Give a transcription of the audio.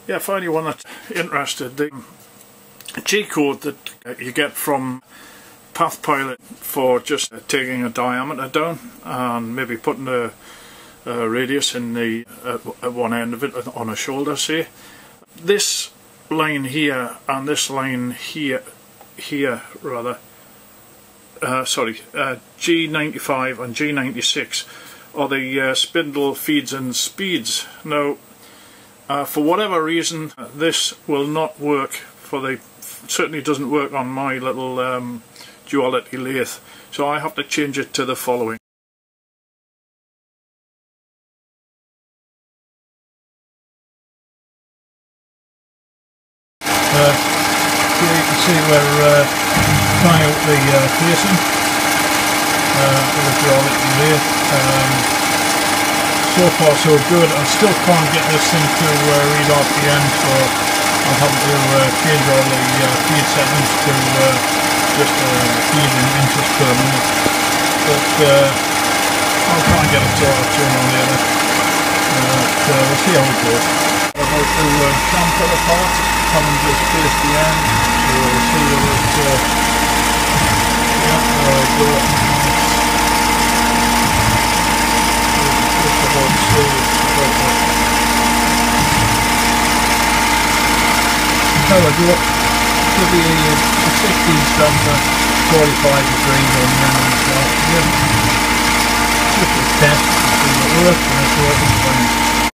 Yeah, for anyone that's interested, the G-code that you get from Path Pilot for just taking a diameter down and maybe putting a radius in the at one end of it on a shoulder, say. This line here and this line here rather, G95 and G96 are the spindle feeds and speeds. Now, for whatever reason, this will not work for the, certainly doesn't work on my little duality lathe, so I have to change it to the following. Here you can see we're trying out the placing for the duality lathe. So far so good. I still can't get this thing to read RPM, so I'm having to change all the feed settings to just feed in inches per minute. But I'll try and get it sorted sooner or later. We'll see how it goes. I'm about to chamfer the part, having just spaced the end, so we'll see if it's yeah, there I go. How I do it, could be a 16 down to 45 degrees on the end, so yeah, just a test to see what works, and it's working fine.